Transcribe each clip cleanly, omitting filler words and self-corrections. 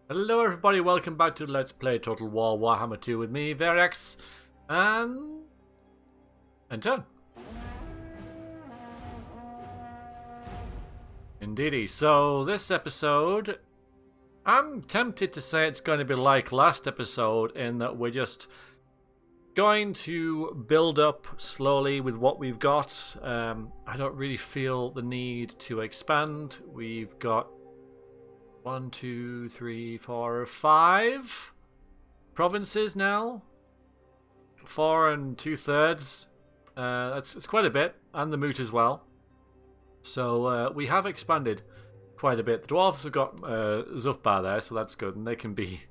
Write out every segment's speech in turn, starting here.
Hello everybody, welcome back to Let's Play Total War Warhammer 2 with me, Veriax, and Turn. Indeedy. So this episode, I'm tempted to say it's going to be like last episode in that we're just going to build up slowly with what we've got. I don't really feel the need to expand. We've got 1, 2, 3, 4, 5 provinces now. 4 2/3. It's quite a bit, and the moot as well. So we have expanded quite a bit. The dwarves have got Zufbar there, so that's good, and they can be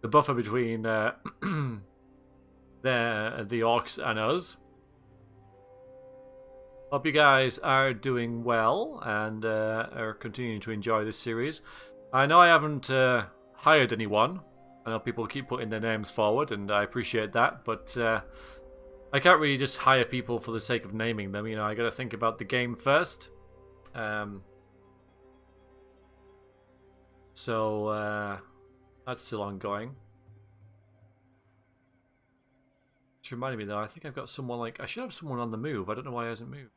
the buffer between the orcs and us. Hope you guys are doing well and are continuing to enjoy this series. I know I haven't hired anyone. I know people keep putting their names forward, and I appreciate that, but I can't really just hire people for the sake of naming them. You know, I got to think about the game first. So that's still ongoing. It's reminded me though, I think I've got someone I should have someone on the move. I don't know why he hasn't moved.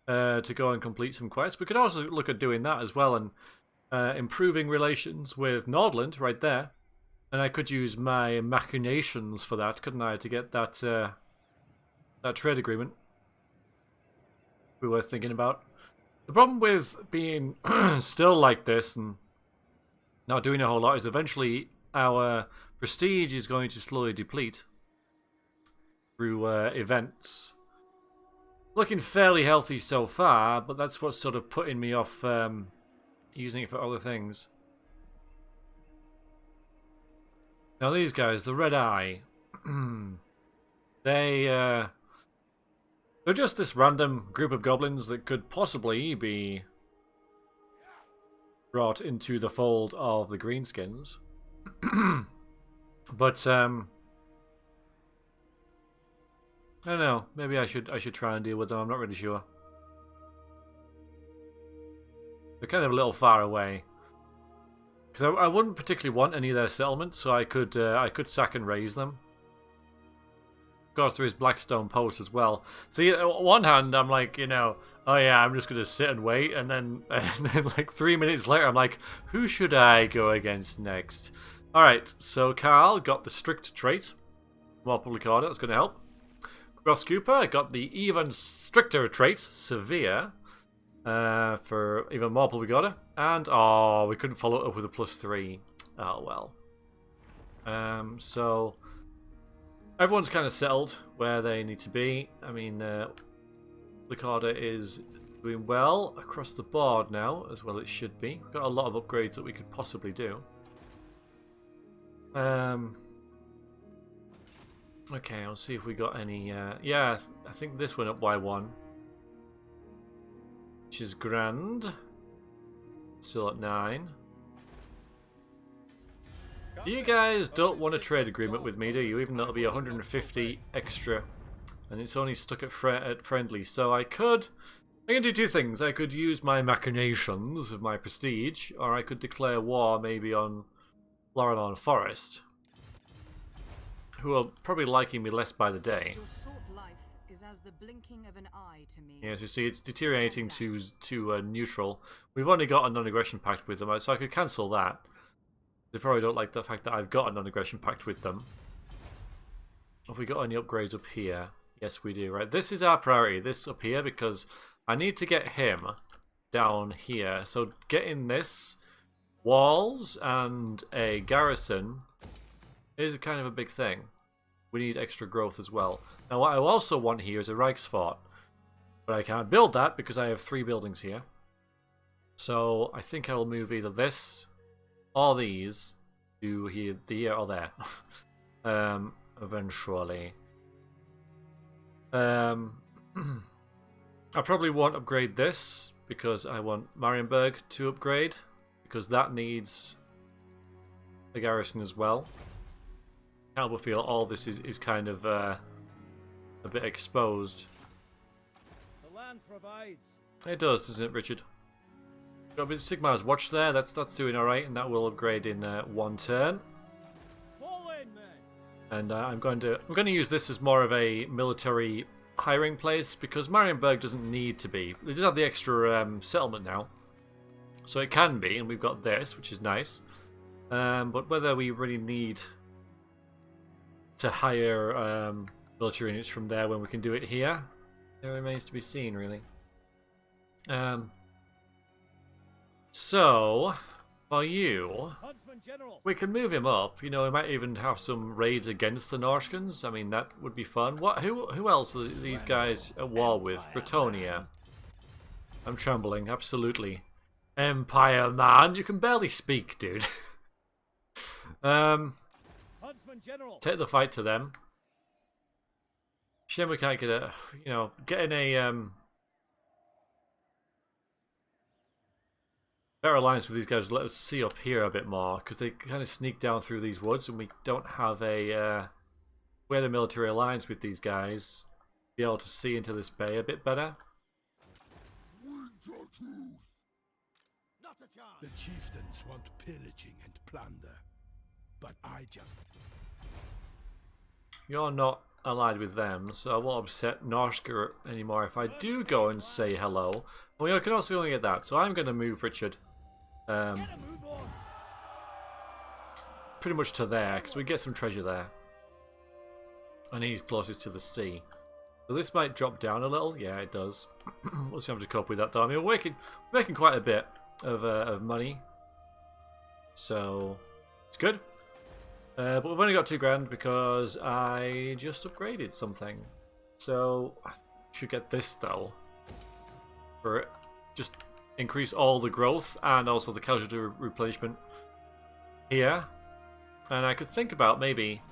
To go and complete some quests. We could also look at doing that as well and improving relations with Nordland right there. And I could use my machinations for that, couldn't I, to get that that trade agreement we were thinking about. The problem with being still like this and not doing a whole lot is eventually our prestige is going to slowly deplete through events. Looking fairly healthy so far, but that's what's sort of putting me off using it for other things. Now these guys, the Red Eye, they're just this random group of goblins that could possibly be brought into the fold of the Greenskins. But I don't know. Maybe I should try and deal with them. I'm not really sure. They're kind of a little far away. Because I wouldn't particularly want any of their settlements, so I could sack and raise them. Of course, there is Blackstone Post as well. See, on one hand, I'm like, you know, oh yeah, I'm just going to sit and wait, and then like 3 minutes later, I'm like, who should I go against next? Alright, so Carl got the strict trait. More public order, that's going to help. Ross Cooper got the even stricter trait, severe, for even more public order. And, oh, we couldn't follow it up with a +3. Oh, well. So, everyone's kind of settled where they need to be. I mean, public order is doing well across the board now, as well it should be. We've got a lot of upgrades that we could possibly do. Okay, I'll see if we got any... yeah, I think this went up by 1. Which is grand. Still at 9. You guys don't want a trade agreement with me, do you? Even though it'll be 150 extra. And it's only stuck at friendly. So I can do two things. I could use my machinations of my prestige. Or I could declare war maybe on Florilon Forest. Who are probably liking me less by the day. Your short life is as the blinking of an eye to me. Yeah, as you see, it's deteriorating to neutral. We've only got a non-aggression pact with them, so I could cancel that. They probably don't like the fact that I've got a non-aggression pact with them. Have we got any upgrades up here? Yes, we do. Right, this is our priority. This up here because I need to get him down here. So getting this walls and a garrison is kind of a big thing. We need extra growth as well. Now what I also want here is a Reichsfort. But I can't build that because I have 3 buildings here. So I think I will move either this or these to here or there. Eventually. I probably won't upgrade this because I want Marienburg to upgrade. Because that needs a garrison as well. I feel all this is kind of a bit exposed. The land provides. It does, doesn't it, Richard? Got a bit of Sigmar's Watch there. That's doing all right, and that will upgrade in 1 turn. And I'm going to use this as more of a military hiring place because Marienburg doesn't need to be. They just have the extra settlement now, so it can be, and we've got this, which is nice. But whether we really need to hire military units from there when we can do it here, it remains to be seen, really. So, for you, we can move him up. You know, we might even have some raids against the Norskans. I mean, that would be fun. Who else are these guys at war with? Bretonia. I'm trembling, absolutely. Empire, man. You can barely speak, dude. Take the fight to them. Shame we can't get a, you know, getting a better alliance with these guys. Let us see up here a bit more because they kind of sneak down through these woods, and we don't have a we had a military alliance with these guys. Be able to see into this bay a bit better. The chieftains want pillaging and plunder, but I just... You're not allied with them, so I won't upset Norska anymore if I do go and say hello. Well, you can also go and get that, so I'm going to move Richard pretty much to there, because we get some treasure there. And he's closest to the sea. So this might drop down a little. Yeah, it does. We'll see how to cope with that, though. I mean, we're making quite a bit of money, so it's good. But we've only got 2 grand because I just upgraded something. So I should get this though. For just increase all the growth and also the casualty replenishment here. And I could think about maybe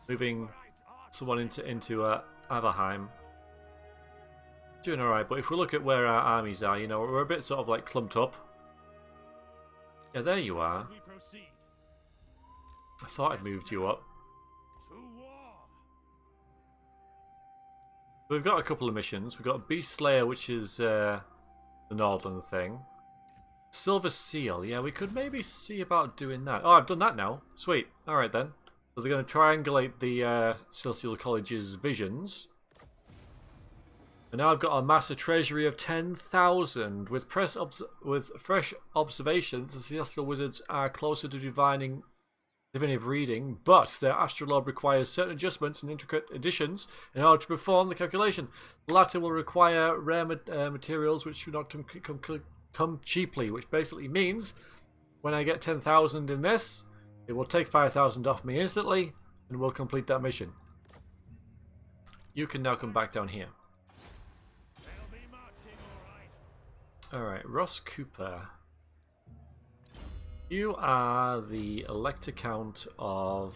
moving someone into Averheim. Doing alright, but if we look at where our armies are, you know, we're a bit sort of like clumped up. Yeah, there you are. I thought I'd moved you up. We've got a couple of missions. We've got Beast Slayer, which is the northern thing. Silver Seal. Yeah, we could maybe see about doing that. Oh, I've done that now. Sweet. Alright then. So they're going to triangulate the Silver Seal College's visions. And now I've got a massive treasury of 10,000. With fresh observations, the Celestial Wizards are closer to divinative reading, but their astrolabe requires certain adjustments and intricate additions in order to perform the calculation. The latter will require rare materials which do not come cheaply, which basically means when I get 10,000 in this, it will take 5,000 off me instantly, and we'll complete that mission. You can now come back down here. Alright, Ross Cooper. You are the Elector Count of...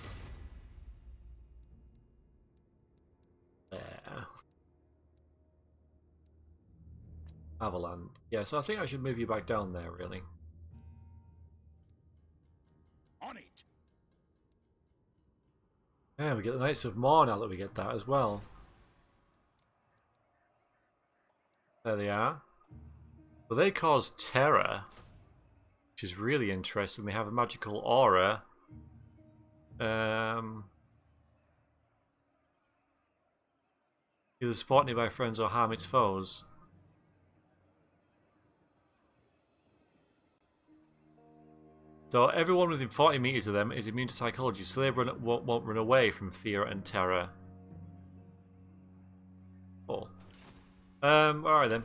there. Avaland. Yeah, so I think I should move you back down there, really. On it. Yeah, we get the Knights of Mar now that we get that as well. There they are. So they cause terror, which is really interesting. They have a magical aura. Either support nearby friends or harm its foes. So everyone within 40 meters of them is immune to psychology, so they won't run away from fear and terror. Oh. Alright then.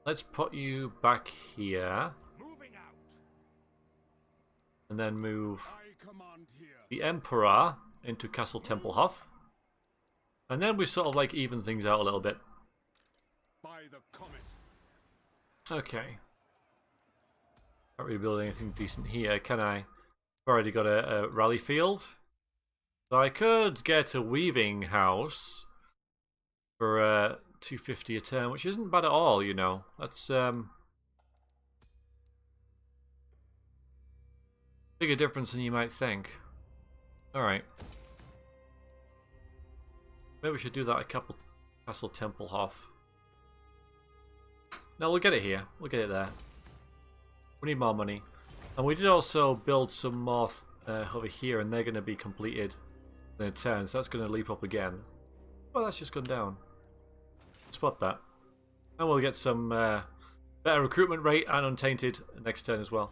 Let's put you back here. And then move the Emperor into Castle Tempelhof. And then we sort of like even things out a little bit. Okay. Can't really build anything decent here, can I? I've already got a rally field. So I could get a weaving house for 250 a turn, which isn't bad at all, you know. That's bigger difference than you might think. Alright. Maybe we should do that at Castle Tempelhof. No, we'll get it here. We'll get it there. We need more money. And we did also build some more over here, and they're going to be completed in a turn, so that's going to leap up again. Well, that's just gone down. Spot that. And we'll get some better recruitment rate and untainted next turn as well.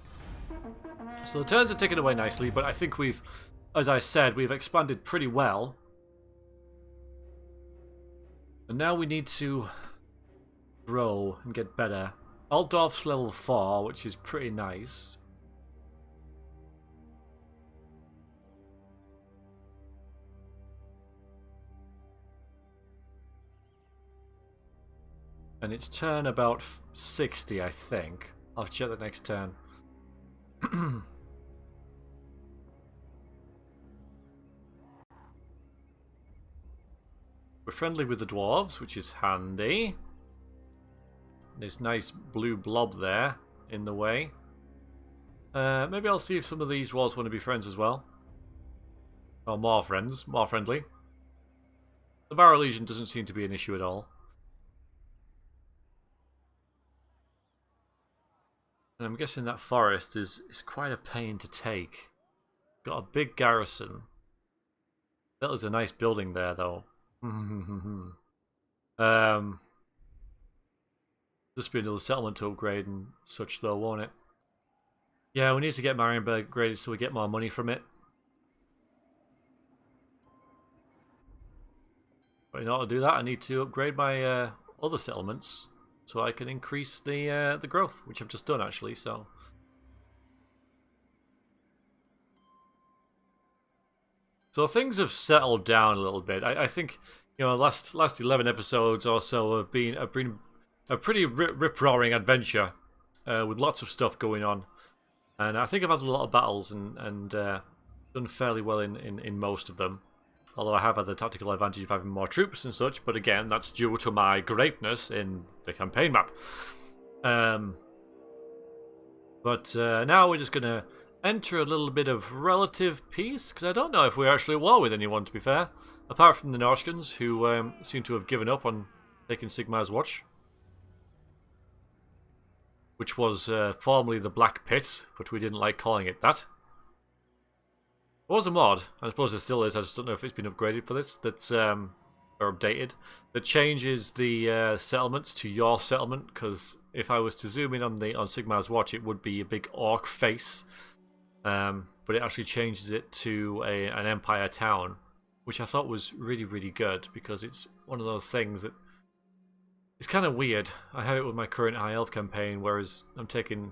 So the turns are ticking away nicely, but I think we've, as I said, we've expanded pretty well. And now we need to grow and get better. Altdorf's level 4, which is pretty nice. And it's turn about 60, I think. I'll check the next turn. We're friendly with the dwarves, which is handy. This nice blue blob there in the way. Maybe I'll see if some of these dwarves want to be friends as well. Or more friends, more friendly. The Barrow Legion doesn't seem to be an issue at all. And I'm guessing that forest is quite a pain to take. Got a big garrison. That was a nice building there, though. Just be another settlement to upgrade and such, though, won't it? Yeah, we need to get Marienburg upgraded so we get more money from it. But in order to do that, I need to upgrade my other settlements so I can increase the growth, which I've just done actually. So things have settled down a little bit. I think, you know, last 11 episodes or so have been a pretty rip-roaring adventure with lots of stuff going on, and I think I've had a lot of battles and done fairly well in most of them. Although I have had the tactical advantage of having more troops and such, but again, that's due to my greatness in the campaign map. But now we're just going to enter a little bit of relative peace, because I don't know if we're actually at war with anyone, to be fair. Apart from the Norskans, who seem to have given up on taking Sigmar's Watch. Which was formerly the Black Pit, but we didn't like calling it that. It was a mod, I suppose it still is, I just don't know if it's been upgraded for this, that's, or updated, that changes the settlements to your settlement, because if I was to zoom in on Sigmar's Watch, it would be a big orc face, but it actually changes it to an empire town, which I thought was really, really good, because it's one of those things that it's kind of weird. I have it with my current High Elf campaign, whereas I'm taking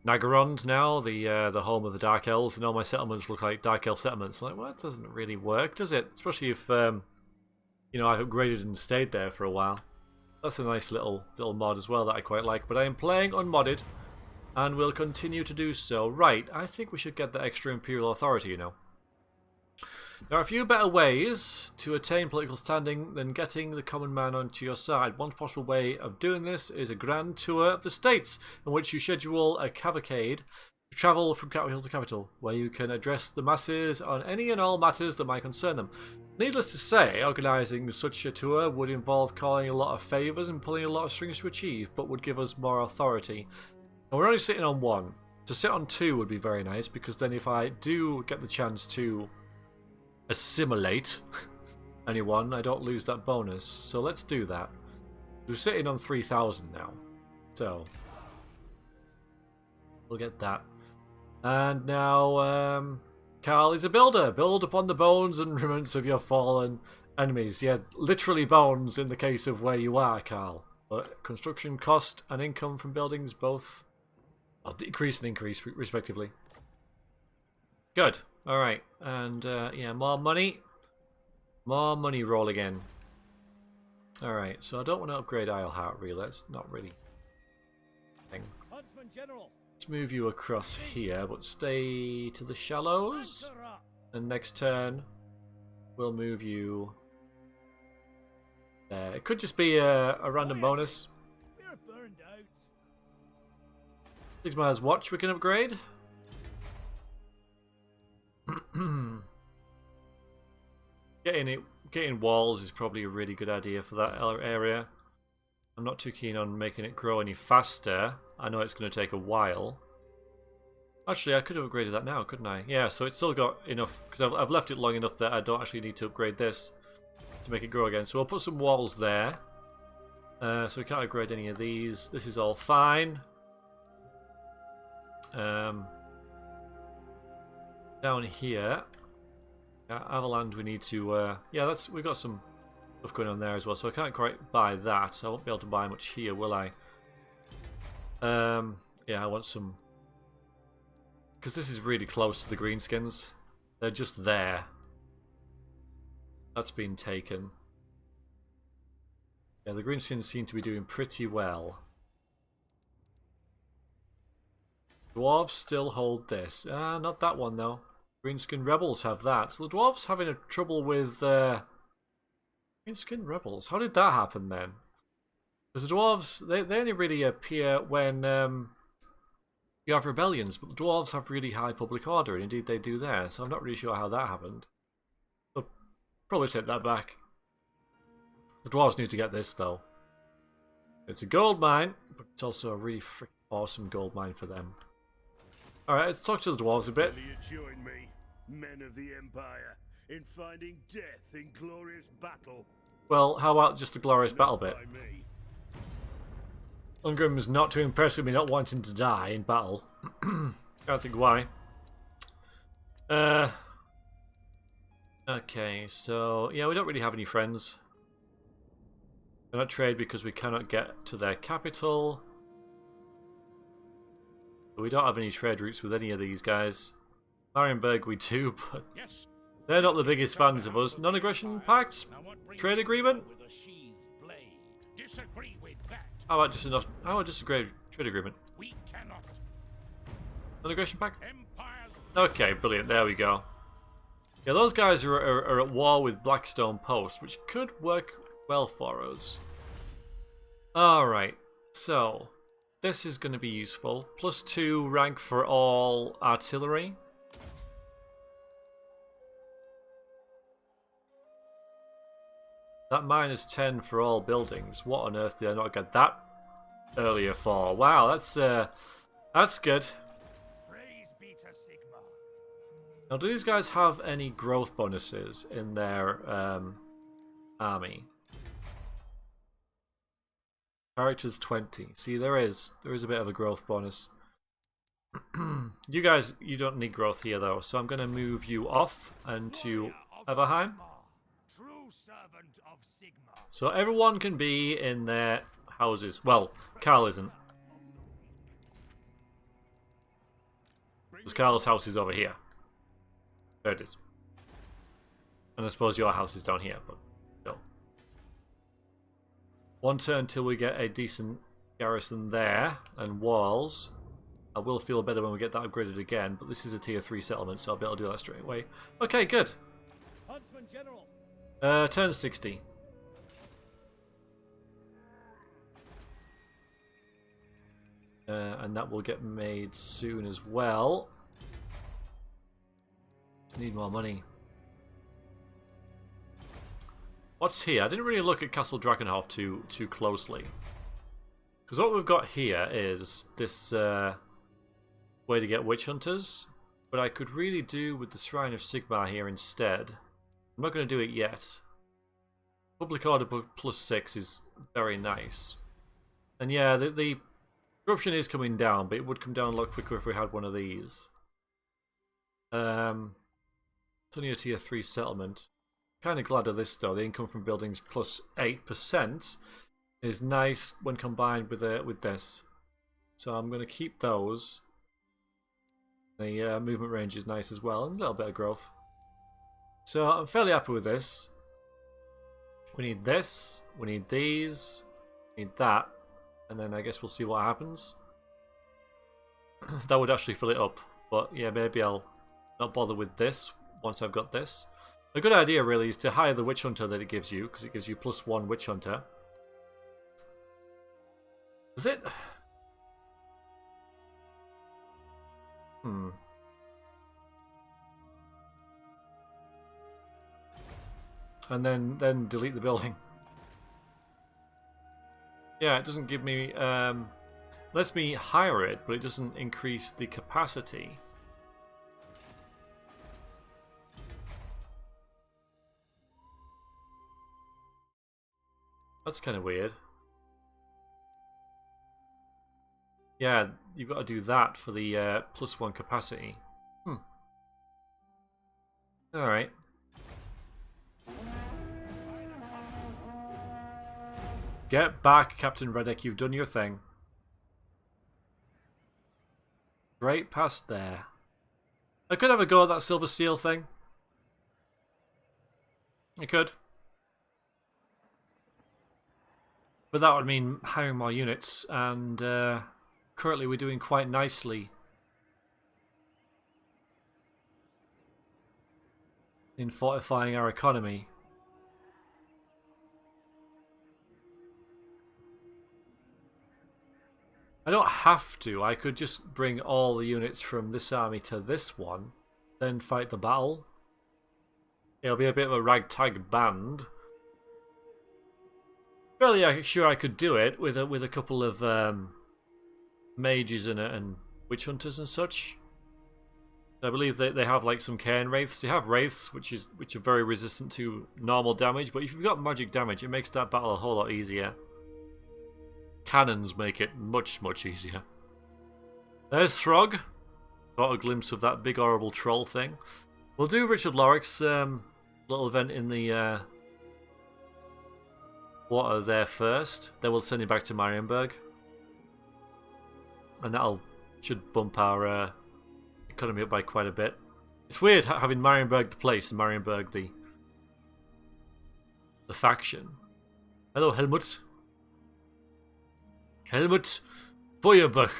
Nagarond now, the home of the Dark Elves, and all my settlements look like Dark Elf settlements. I'm like, well, that doesn't really work, does it? Especially if, you know, I've upgraded and stayed there for a while. That's a nice little mod as well that I quite like. But I am playing unmodded, and will continue to do so. Right, I think we should get the extra Imperial Authority, you know. There are a few better ways to attain political standing than getting the common man onto your side. One possible way of doing this is a grand tour of the states, in which you schedule a cavalcade to travel from capital to capital, where you can address the masses on any and all matters that might concern them. Needless to say, organising such a tour would involve calling a lot of favours and pulling a lot of strings to achieve, but would give us more authority. And we're only sitting on one. To sit on two would be very nice, because then if I do get the chance to assimilate anyone, I don't lose that bonus. So let's do that. We're sitting on 3,000 now, so we'll get that. And now Carl is a builder. Build upon the bones and remnants of your fallen enemies. Yeah, literally bones in the case of where you are, Carl. But construction cost and income from buildings both decrease and increase respectively. Good. Alright, and yeah, more money. More money roll again. Alright, so I don't want to upgrade Isleheart really, that's not really thing. Let's move you across here, but stay to the shallows. And next turn, we'll move you there. It could just be a random bonus. Sigmar's Watch we can upgrade. Getting walls is probably a really good idea for that area. I'm not too keen on making it grow any faster. I know it's going to take a while. Actually, I could have upgraded that now, couldn't I? Yeah, so it's still got enough, because I've left it long enough that I don't actually need to upgrade this to make it grow again. So we'll put some walls there. So we can't upgrade any of these. This is all fine. Down here, Avaland, we need to... yeah, we've got some stuff going on there as well, so I can't quite buy that. So I won't be able to buy much here, will I? Yeah, I want some... Because this is really close to the greenskins. They're just there. That's been taken. Yeah, the greenskins seem to be doing pretty well. Dwarves still hold this. Not that one though. Greenskin rebels have that. So the dwarves having a trouble with Greenskin rebels. How did that happen then? Because the dwarves, they only really appear when you have rebellions, but the dwarves have really high public order, and indeed they do there, so I'm not really sure how that happened. I'll probably take that back. The dwarves need to get this, though. It's a gold mine, but it's also a really freaking awesome gold mine for them. Alright, let's talk to the dwarves a bit. Will you join me, men of the Empire, in finding death in glorious battle? Well, how about just a glorious battle bit? By me. Ungrim is not too impressed with me not wanting to die in battle. Can't think why. Okay, so yeah, we don't really have any friends. We cannot trade because we cannot get to their capital. We don't have any trade routes with any of these guys. Marienburg we do, but they're not the biggest fans of us. Non-aggression pact? Trade agreement? How about just enough? How about just a great trade agreement? We cannot. Non-aggression pact? Okay, brilliant. There we go. Yeah, those guys are at war with Blackstone Post, which could work well for us. Alright, so this is going to be useful. +2 rank for all artillery. That -10 for all buildings. What on earth did I not get that earlier for? Wow, that's good. Praise be to Sigma. Now, do these guys have any growth bonuses in their army? Characters 20. See, there is a bit of a growth bonus. You guys, you don't need growth here though, so I'm going to move you off and to Everheim. True servant of Sigma. So everyone can be in their houses. Well, Carl isn't. Because Carl's house is over here. There it is. And I suppose your house is down here, but still. One turn till we get a decent garrison there and walls. I will feel better when we get that upgraded again, but this is a tier 3 settlement, so I'll be able to do that straight away. Okay, good. Huntsman General. Turn 60. And that will get made soon as well. Need more money. What's here? I didn't really look at Castle Drakenhof too closely. Because what we've got here is this way to get witch hunters. But I could really do with the Shrine of Sigmar here instead. I'm not going to do it yet. Public Order +6 is very nice. And yeah, the corruption is coming down, but it would come down a lot quicker if we had one of these. It's only a tier 3 settlement. Kind of glad of this though. The income from buildings +8% is nice when combined with this. So I'm going to keep those. The movement range is nice as well, and a little bit of growth. So I'm fairly happy with this. We need this. We need these. We need that. And then I guess we'll see what happens. That would actually fill it up. But yeah, maybe I'll not bother with this once I've got this. A good idea really is to hire the witch hunter that it gives you, because it gives you +1 witch hunter. Is it? And then delete the building. Yeah, it doesn't give me lets me hire it, but it doesn't increase the capacity. That's kind of weird. Yeah, you've got to do that for the +1 capacity. Alright. Get back, Captain Reddick. You've done your thing. Right past there. I could have a go at that Silver Seal thing. I could. But that would mean hiring more units, and currently we're doing quite nicely in fortifying our economy. I don't have to. I could just bring all the units from this army to this one, then fight the battle. It'll be a bit of a ragtag band. Fairly sure I could do it with a couple of mages and witch hunters and such. I believe they have like some cairn wraiths. They have wraiths which are very resistant to normal damage, but if you've got magic damage, it makes that battle a whole lot easier. Cannons make it much easier. There's Throg. Got a glimpse of that big horrible troll thing. We'll do Richard Lorrick's little event in the water there first. Then we'll send him back to Marienburg, and that'll should bump our economy up by quite a bit. It's weird having Marienburg the place and Marienburg the faction. Hello, Helmut. Helmut Feuerbach.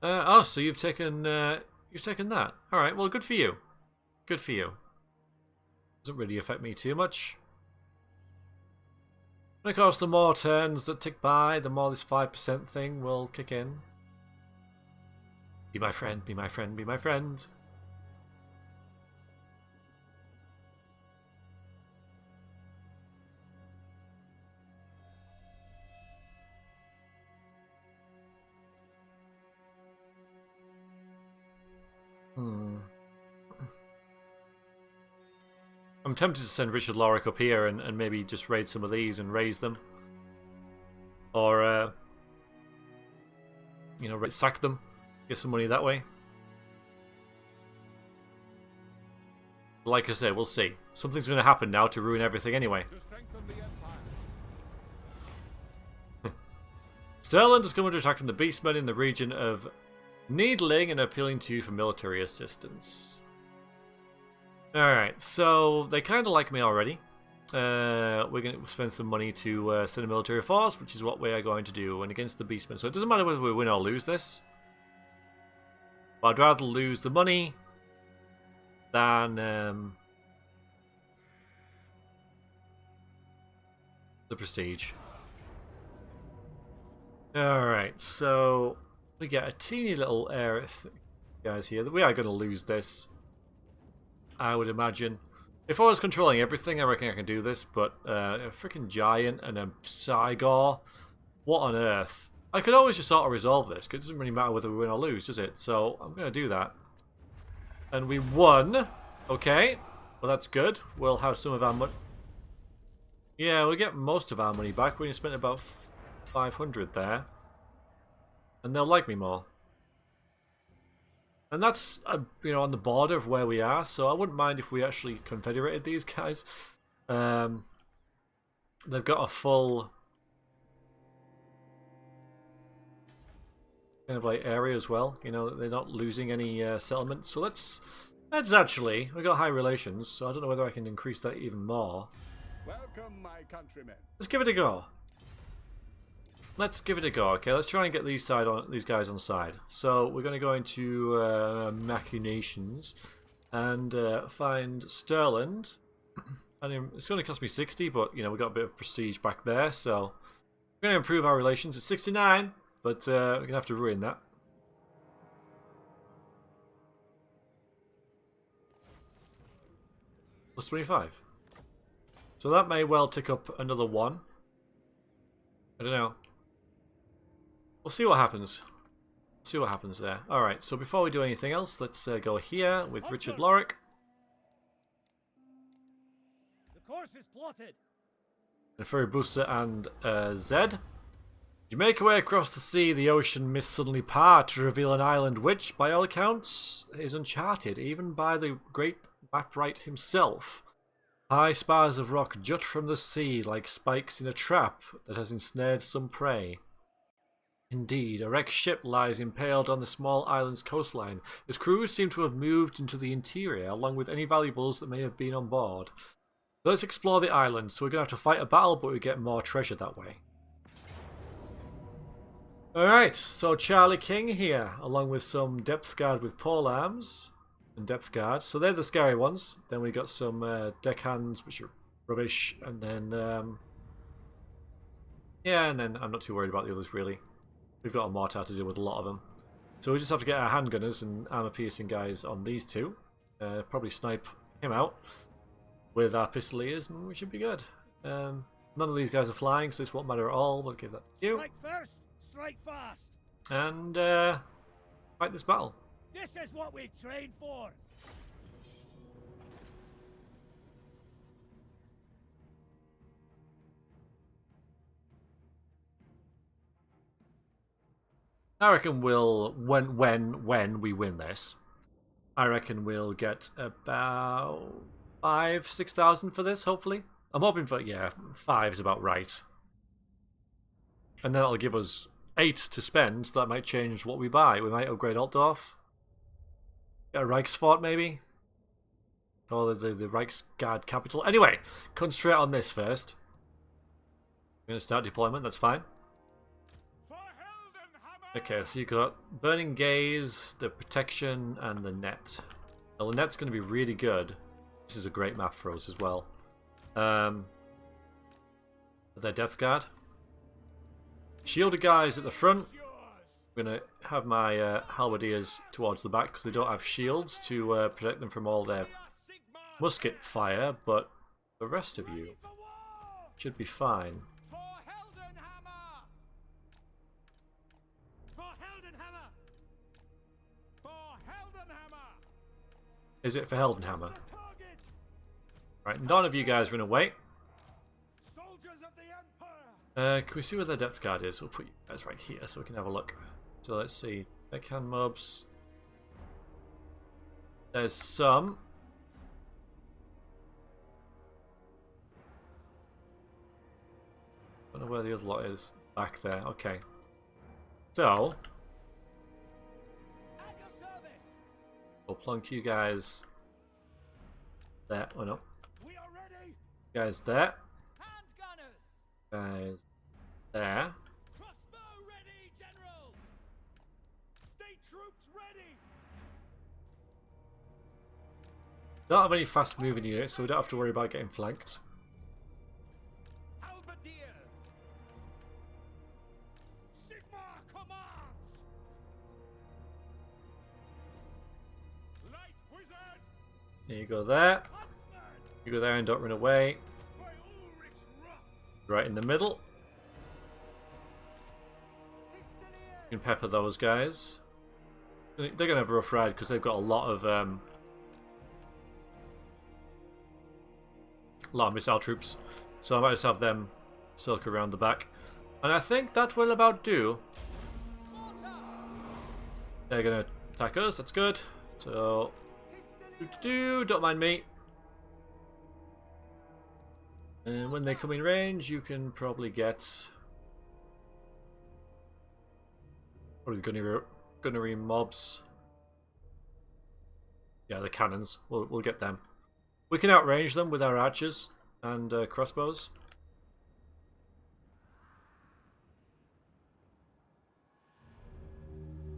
Oh, so you've taken that. All right. Well, good for you. Good for you. Doesn't really affect me too much. And of course, the more turns that tick by, the more this 5% thing will kick in. Be my friend. Be my friend. Be my friend. I'm tempted to send Richard Lorrick up here and maybe just raid some of these and raise them. Or, you know, sack them. Get some money that way. Like I said, we'll see. Something's going to happen now to ruin everything anyway. Sterling has come under attack from the Beastmen in the region of Needling and appealing to you for military assistance. Alright, so they kind of like me already. We're going to spend some money to send a military force, which is what we are going to do, and against the Beastmen. So it doesn't matter whether we win or lose this. But I'd rather lose the money than the prestige. Alright, so we get a teeny little area, guys, here. We are going to lose this, I would imagine. If I was controlling everything, I reckon I can do this, but a freaking giant and a Cygor, what on earth? I could always just auto-resolve this, because it doesn't really matter whether we win or lose, does it? So I'm going to do that. And we won. Okay, well that's good. We'll have some of our money. Yeah, we'll get most of our money back. We spent about 500 there. And they'll like me more. And that's, you know, on the border of where we are, so I wouldn't mind if we actually confederated these guys. They've got a full kind of like area as well. You know, they're not losing any settlements. So let's actually, we got high relations, so I don't know whether I can increase that even more. Welcome, my countrymen. Let's give it a go. Let's give it a go. Okay, let's try and get these guys on side. So we're going to go into machinations and find Sterland. And it's going to cost me 60, but you know we got a bit of prestige back there, so we're going to improve our relations. It's 69, but we're going to have to ruin that. Plus 25. So that may well tick up another one. I don't know. We'll see what happens. See what happens there. Alright, so before we do anything else, let's go here with Richard Lorick. The course is plotted. And Furibusa and Zed. You make your way across the sea, the ocean mists suddenly part to reveal an island which, by all accounts, is uncharted, even by the great mapwright himself. High spars of rock jut from the sea like spikes in a trap that has ensnared some prey. Indeed, a wrecked ship lies impaled on the small island's coastline. Its crews seem to have moved into the interior, along with any valuables that may have been on board. Let's explore the island, so we're going to have to fight a battle, but we get more treasure that way. Alright, so Charlie King here, along with some depth guard with pole arms and depth guard. So they're the scary ones. Then we got some deckhands, which are rubbish, and then yeah, and then I'm not too worried about the others really. We've got a mortar to deal with a lot of them. So we just have to get our handgunners and armor-piercing guys on these two. Probably snipe him out with our pistoliers, and we should be good. None of these guys are flying, so this won't matter at all. We'll give that to you. Strike first, strike fast. And fight this battle. This is what we trained for. I reckon we'll when we win this, I reckon we'll get about 5,000-6,000 for this. Hopefully, I'm hoping for 5 is about right, and then that'll give us 8 to spend. So that might change what we buy. We might upgrade Altdorf, get a Reichsfort maybe, or the Reichsguard capital. Anyway, concentrate on this first. I'm going to start deployment. That's fine. Okay, so you got Burning Gaze, the Protection, and the Net. Well, the Net's going to be really good. This is a great map for us as well. Their Depth Guard. Shielded guys at the front. I'm going to have my halberdiers towards the back because they don't have shields to protect them from all their musket fire, but the rest of you should be fine. Is it for Heldenhammer? Right, none of you guys run away. Can we see where their depth guard is? We'll put you guys right here so we can have a look. So let's see. Deckhand mobs. There's some. I don't know where the other lot is. Back there. Okay. So we'll plunk you guys there. Oh no. Guys there. Guys there. Crossbow ready, General. State troops ready. Don't have any fast moving units, so we don't have to worry about getting flanked. Halberdiers. Sigma commands. Light wizard. There you go there. You go there and don't run away. Right in the middle. You can pepper those guys. They're going to have a rough ride because they've got a lot of missile troops. So I might just have them circle around the back. And I think that will about do. They're going to attack us. That's good. So, don't mind me. And when they come in range, you can probably get gunnery mobs. Yeah, the cannons. We'll get them. We can outrange them with our archers and crossbows.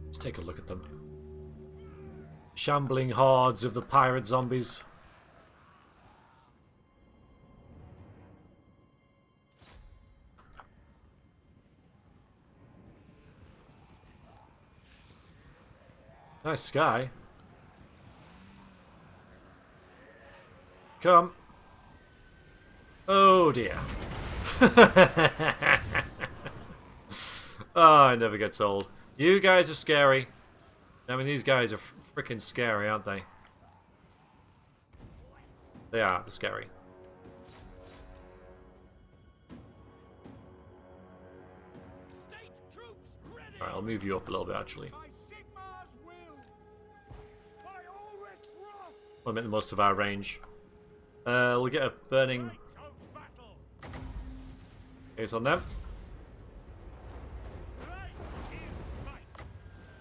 Let's take a look at them. Shambling hordes of the pirate zombies. Nice sky. Come. Oh dear. Oh, it never gets old. You guys are scary. I mean, these guys are freaking scary, aren't they? They are. They're scary. State troops ready. Alright, I'll move you up a little bit, actually. By Sigmar's will. By Ulrich's wrath. We'll make the most of our range. We'll get a burning Light of battle. case on them. Light is might.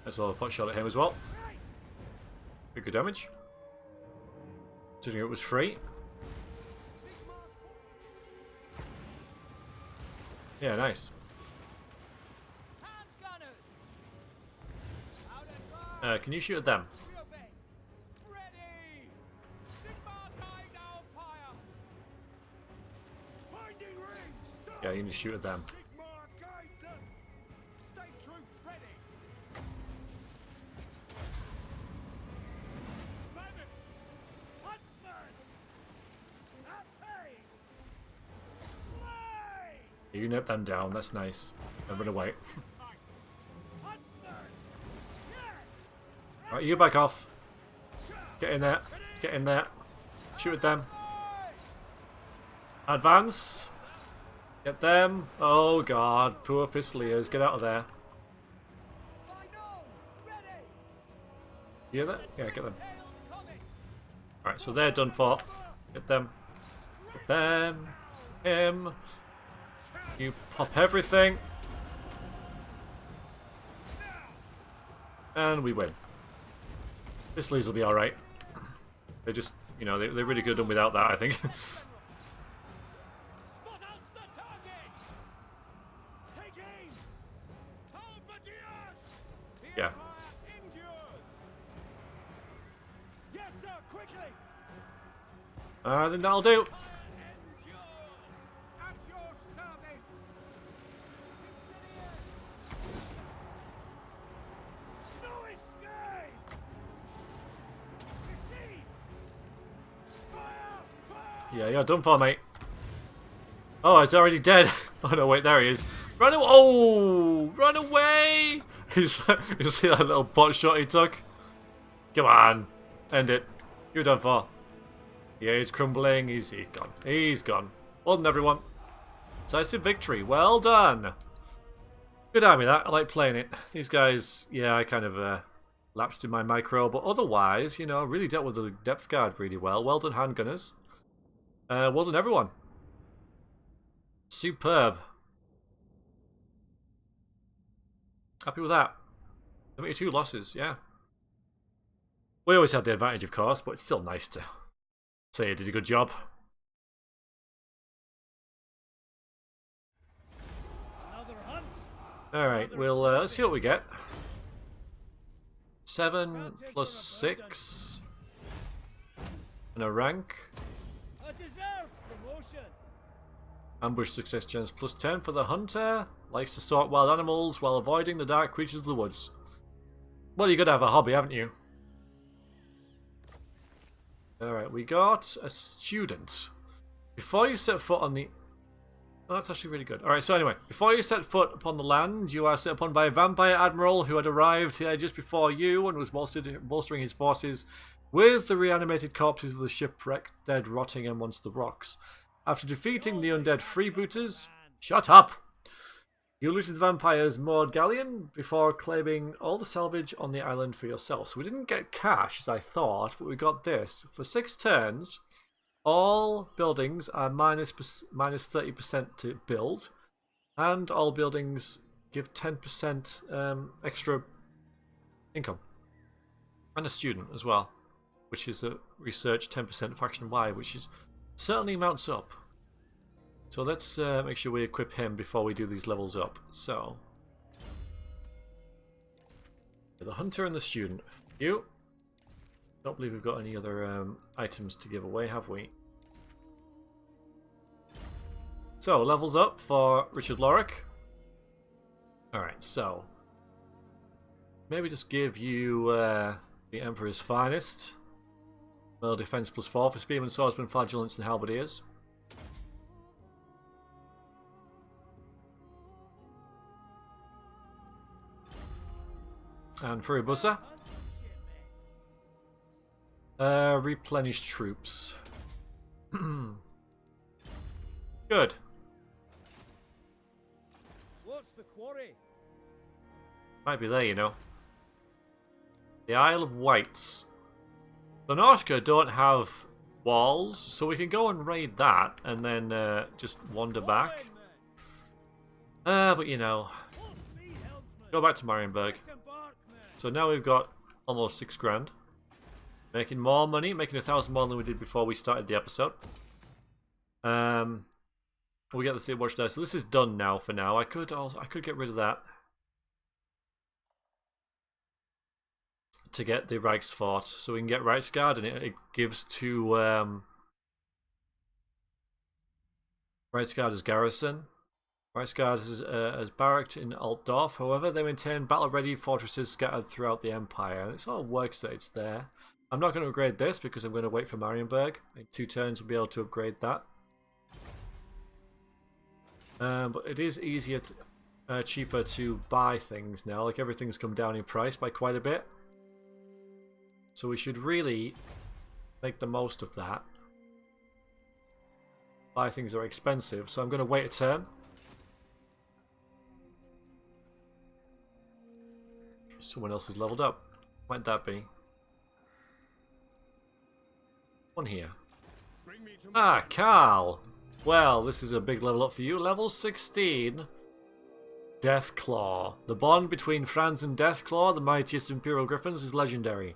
Let's have a pot shot at him as well. Right. Pretty good damage. Considering it was free. Yeah, nice. Hand gunners. Out and drive. Can you shoot at them? We obey. Ready. Sigmar guide our fire. Finding range. Stop. Yeah, you need to shoot at them. Sigmar guides us. State troops ready. Vanish. Huntsman. At pace. Slay. You nip them down, that's nice. And run away. Huntsman. Yes. Alright, you back off. Get in there. Get in there. Shoot at them. Advance. Get them. Oh god, poor Pistoliers. Get out of there. You hear that? Yeah, get them. Alright, so they're done for. Get them. Get them. Him. You pop everything. And we win. Pistoliers will be alright. They just, you know, they're really good done without that, I think. Spot us the target. Take aim. Halberdiers. The Yeah. Empire endures. Yes, sir. Quickly. I think that'll do. Endures. At your service. No escape. Receive. Fire. Fire. Yeah, you're done for, mate. Oh, he's already dead. Oh no, wait, there he is. Run away! Oh, run away! You see that little pot shot he took? Come on, end it. You're done for. Yeah, he's crumbling. He's gone. He's gone. Well done, everyone. Decisive victory. Well done. Good army, that. I like playing it. These guys, yeah, I kind of lapsed in my micro, but otherwise, you know, really dealt with the depth guard really well. Well done, handgunners. Well done, everyone. Superb. Happy with that. 72 losses, yeah. We always had the advantage, of course, but it's still nice to say you did a good job. Another hunt. Alright, we'll let's see what we get. 7 plus 6. And a rank. A deserved promotion. Ambush success chance plus 10 for the hunter. Likes to stalk wild animals while avoiding the dark creatures of the woods. Well, you got to have a hobby, haven't you? Alright, we got a student. Before you set foot on the... Oh, that's actually really good. Alright, so anyway, before you set foot upon the land, you are set upon by a vampire admiral who had arrived here just before you and was bolstering his forces with the reanimated corpses of the shipwrecked dead rotting amongst the rocks. After defeating the undead freebooters... Shut up! You looted the vampire's moored galleon before claiming all the salvage on the island for yourself. So we didn't get cash, as I thought, but we got this. For 6 turns, all buildings are minus 30% to build, and all buildings give 10% extra income. And a student as well, which is a research 10% faction-wide, which is certainly mounts up. So let's make sure we equip him before we do these levels up. So, the hunter and the student. You. Don't believe we've got any other items to give away, have we? So, levels up for Richard Lorick. Alright, so maybe just give you the Emperor's Finest. Melee defense plus 4 for Spearman, Swordsman, Flagellants, and Halberdiers. And Furibusa. Replenish troops. Good. What's the quarry? Might be there, you know. The Isle of Wights. So Norska don't have walls, so we can go and raid that and then just wander back. But you know, go back to Marienburg. So now we've got almost 6 grand. Making more money, making 1,000 more than we did before we started the episode. We get the Sea Watch there, so this is done now for now. I could get rid of that to get the Reichsfort, so we can get Reichsguard, and it gives to Reichsguard as garrison. Reichsguard is barracked in Altdorf. However, they maintain battle-ready fortresses scattered throughout the Empire. It sort of works that it's there. I'm not going to upgrade this because I'm going to wait for Marienburg. In 2 turns, we'll be able to upgrade that. But it is easier, cheaper to buy things now. Like, everything's come down in price by quite a bit. So we should really make the most of that. Buy things that are expensive, so I'm going to wait a turn. Someone else is leveled up. Might that be? One here. Ah, Carl! Well, this is a big level up for you. Level 16. Deathclaw. The bond between Franz and Deathclaw, the mightiest Imperial Griffins, is legendary.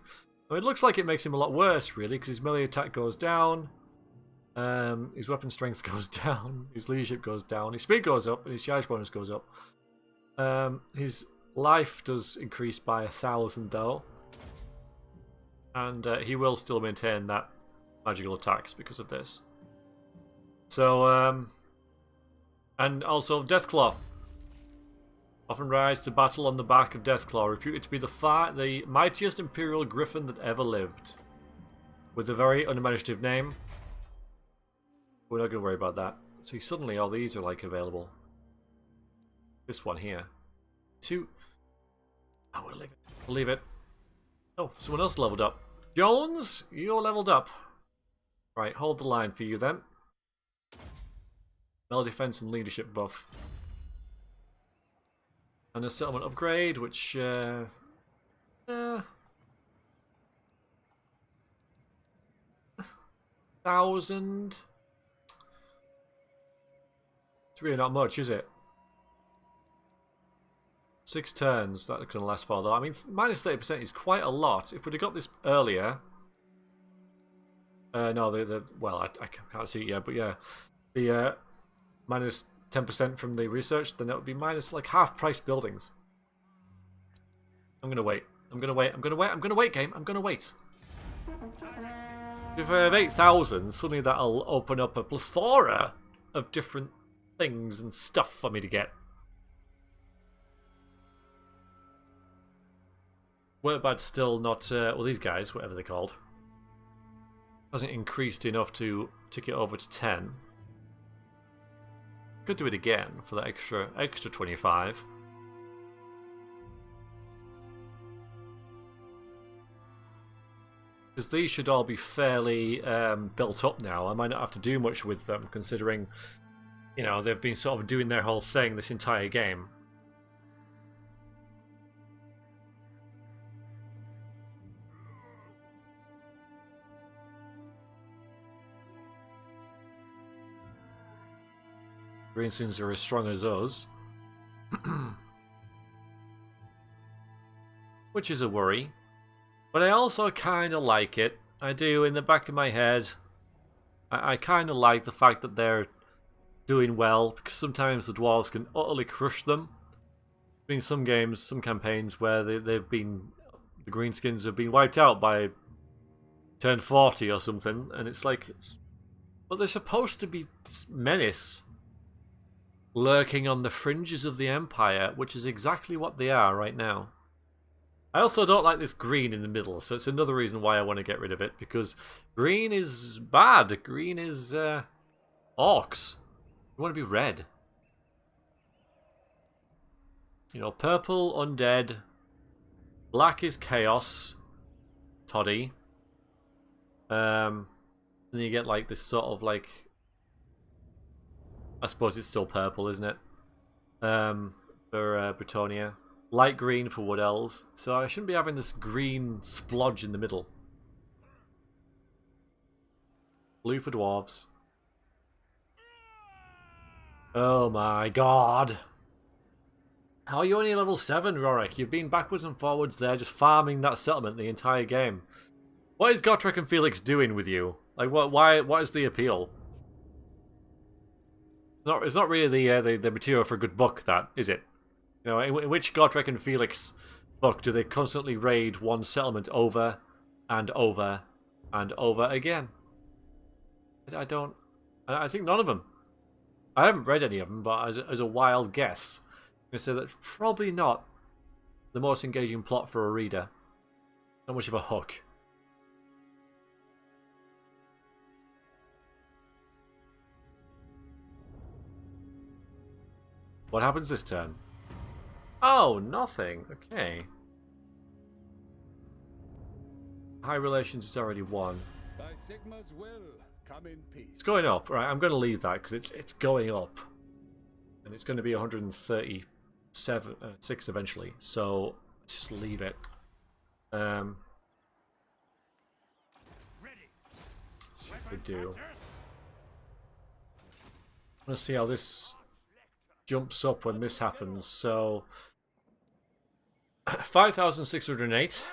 I mean, it looks like it makes him a lot worse, really, because his melee attack goes down. His weapon strength goes down. His leadership goes down. His speed goes up, and his charge bonus goes up. His life does increase by 1,000, though. And he will still maintain that magical attacks because of this. So, and also Deathclaw. Often rides to battle on the back of Deathclaw, reputed to be the mightiest Imperial Griffin that ever lived. With a very unimaginative name. We're not going to worry about that. See, suddenly all these are, like, available. This one here. 2. Oh, we'll leave it. We'll leave it. Oh, someone else leveled up. Jones, you're leveled up. Right, hold the line for you then. Melee defense and leadership buff. And a settlement upgrade, which 1,000. It's really not much, is it? 6 turns, that's going to last for though. I mean, minus 30% is quite a lot. If we'd have got this earlier... no, well, I can't see it yet, but yeah. The minus 10% from the research, then it would be minus like half price buildings. I'm going to wait. I'm going to wait. I'm going to wait. I'm going to wait, game. I'm going to wait. If I have 8,000, suddenly that'll open up a plethora of different things and stuff for me to get. Wordbad's still not... well, these guys, whatever they're called, hasn't increased enough to tick it over to 10. Could do it again for that extra 25. Because these should all be fairly built up now. I might not have to do much with them, considering, you know, they've been sort of doing their whole thing this entire game. Greenskins are as strong as us. Which is a worry. But I also kind of like it. I do, in the back of my head. I kind of like the fact that they're doing well, because sometimes the dwarves can utterly crush them. There's been some games, some campaigns where the greenskins have been wiped out by turn 40 or something, and it's like... But they're supposed to be this menace lurking on the fringes of the Empire, which is exactly what they are right now. I also don't like this green in the middle, so it's another reason why I want to get rid of it, because green is bad. Green is orcs. You want to be red. You know, purple, undead, Black is chaos. Toddy. Then you get like this sort of like, I suppose it's still purple, isn't it? For Britonia. Light green for Wood Elves. So I shouldn't be having this green splodge in the middle. Blue for Dwarves. Oh my god. How are you only level 7, Rorik? You've been backwards and forwards there, just farming that settlement the entire game. What is Gotrek and Felix doing with you? Like, what is the appeal? It's not really the material for a good book, that, is it? You know, in which Gotrek and Felix book do they constantly raid one settlement over and over and over again? I think none of them. I haven't read any of them, but as a wild guess, I'm going to say that's probably not the most engaging plot for a reader. Not much of a hook. What happens this turn? Oh, nothing. Okay. High relations is already won. By Sigma's will, come in peace. It's going up. Right, I'm going to leave that because it's going up. And it's going to be 136 eventually. So let's just leave it. Let's see what we do. I want to see how this jumps up when this happens. So 5,608.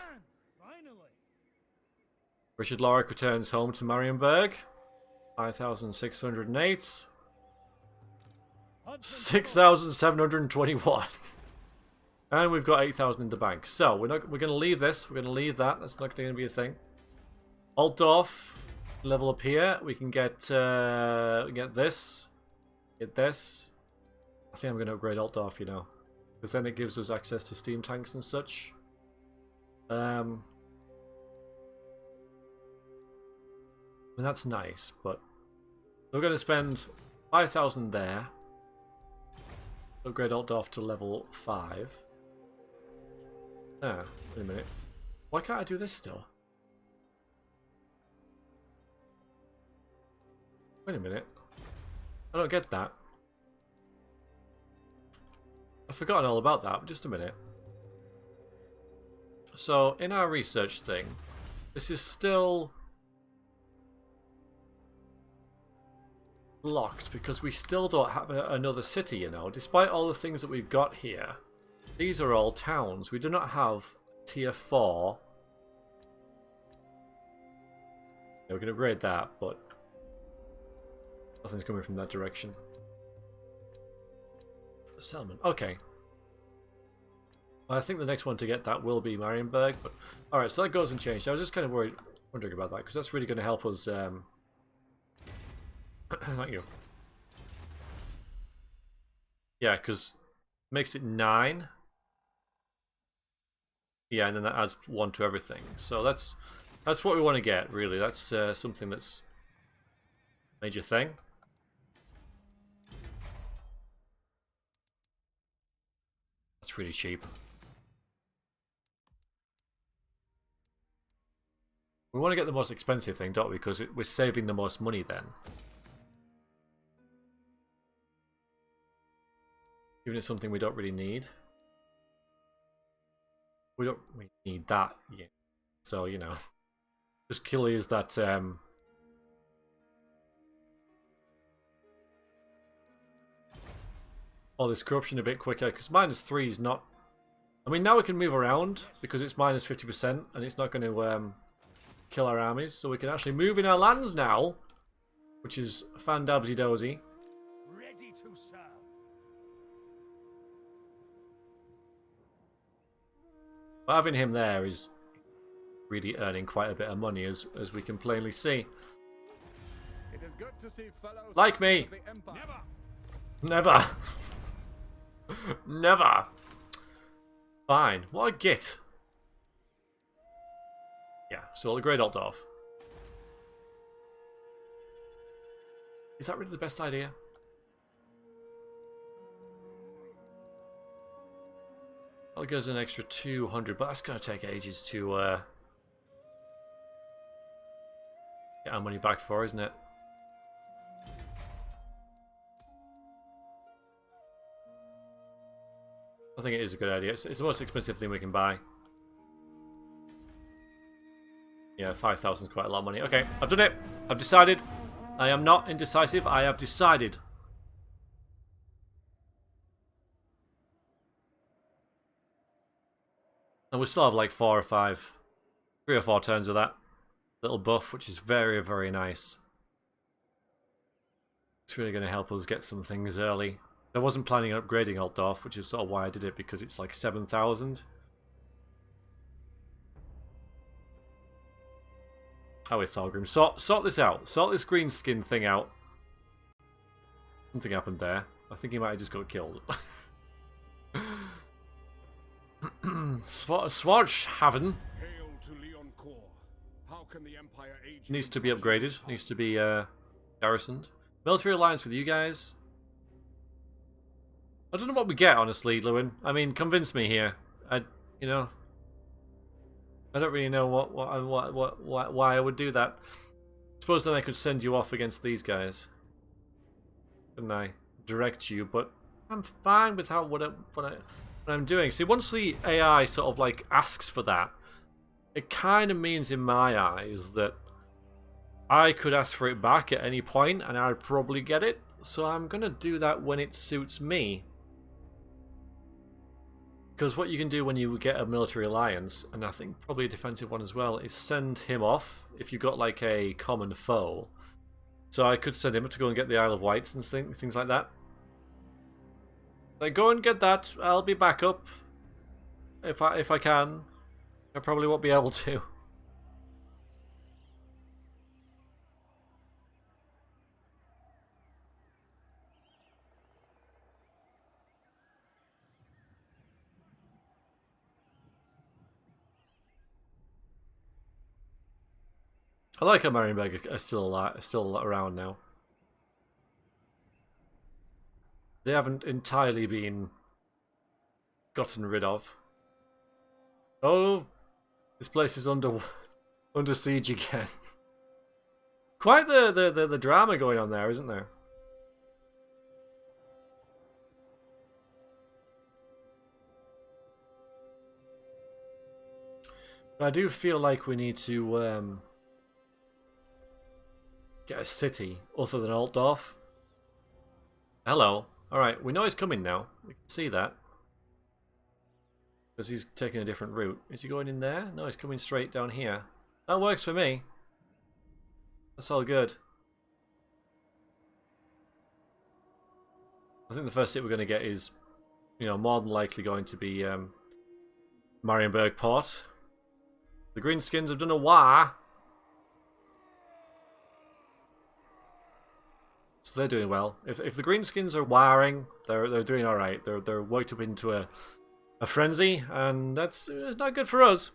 Richard Lorik returns home to Marienburg. 5,608. 6,721. And we've got 8,000 in the bank. So we're going to leave this. We're going to leave that. That's not going to be a thing. Altdorf, level up here. We can get this. Get this. I think I'm going to upgrade Altdorf, you know, because then it gives us access to steam tanks and such. And that's nice, but we're going to spend 5,000 there. Upgrade Altdorf to level 5. Ah, wait a minute. Why can't I do this still? Wait a minute. I don't get that. I've forgotten all about that. Just a minute. So, in our research thing, this is still locked because we still don't have another city, you know. Despite all the things that we've got here, these are all towns. We do not have tier 4. Yeah, we can upgrade that, but nothing's coming from that direction. Settlement. Okay. I think the next one to get that will be Marienburg, but alright, so that goes unchanged. I was just kind of wondering about that because that's really going to help us. Not you. Yeah, because makes it 9. Yeah, and then that adds 1 to everything. So that's what we want to get, really. That's something that's a major thing. That's really cheap. We want to get the most expensive thing, don't we? Because we're saving the most money then. Even if it's something we don't really need. We don't really need that yet. So, you know. Just kill is that all this corruption a bit quicker, because -3 is not... I mean, now we can move around, because it's -50%, and it's not going to kill our armies, so we can actually move in our lands now, which is fan-dabsy-dozy. Ready to serve. But having him there is really earning quite a bit of money, as we can plainly see. It is good to see fellows Like me. of the Empire. Never! Never! Fine. What a git. Yeah, so the Great Altdorf. Is that really the best idea? That goes an extra 200, but that's going to take ages to get our money back for, isn't it? I think it is a good idea. It's the most expensive thing we can buy. Yeah, 5,000 is quite a lot of money. Okay, I've done it. I've decided. I am not indecisive. I have decided. And we still have like 3 or 4 turns of that little buff, which is very, very nice. It's really going to help us get some things early. I wasn't planning on upgrading Altdorf, which is sort of why I did it, because it's like 7,000. How is Thorgrim? Sort this out. Sort this green skin thing out. Something happened there. I think he might have just got killed. Svartshaven needs to be upgraded. Needs to be garrisoned. Military alliance with you guys. I don't know what we get, honestly, Lewin. I mean, convince me here. I don't really know why I would do that. Suppose then I could send you off against these guys, couldn't I? Direct you, but I'm fine with what I'm doing. See, once the AI sort of like asks for that, it kind of means in my eyes that I could ask for it back at any point, and I'd probably get it. So I'm gonna do that when it suits me. Because what you can do when you get a military alliance, and I think probably a defensive one as well, is send him off if you've got like a common foe. So I could send him to go and get the Isle of Wights and things like that. Like, go and get that. I'll be back up if I can. I probably won't be able to. I like how Marienberg are still around now. They haven't entirely been gotten rid of. Oh, this place is under siege again. Quite the drama going on there, isn't there? But I do feel like we need to get a city other than Altdorf. Hello. Alright, we know he's coming now. We can see that. Because he's taking a different route. Is he going in there? No, he's coming straight down here. That works for me. That's all good. I think the first hit we're going to get is, more than likely going to be Marienberg Port. The Greenskins have done a war. So they're doing well. If the Greenskins are warring, they're doing all right. They're worked up into a frenzy, and it's not good for us.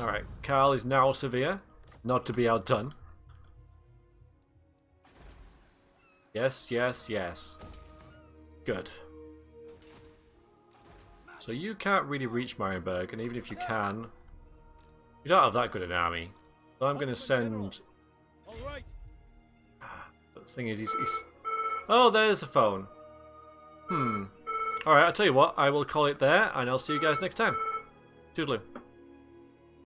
All right, Karl is now severe, not to be outdone. Yes, yes, yes. Good. So you can't really reach Marienberg, and even if you can, you don't have that good an army. So I'm going to send. But the thing is, he's... Oh, there's the phone. Alright, I'll tell you what, I will call it there, and I'll see you guys next time. Toodaloo.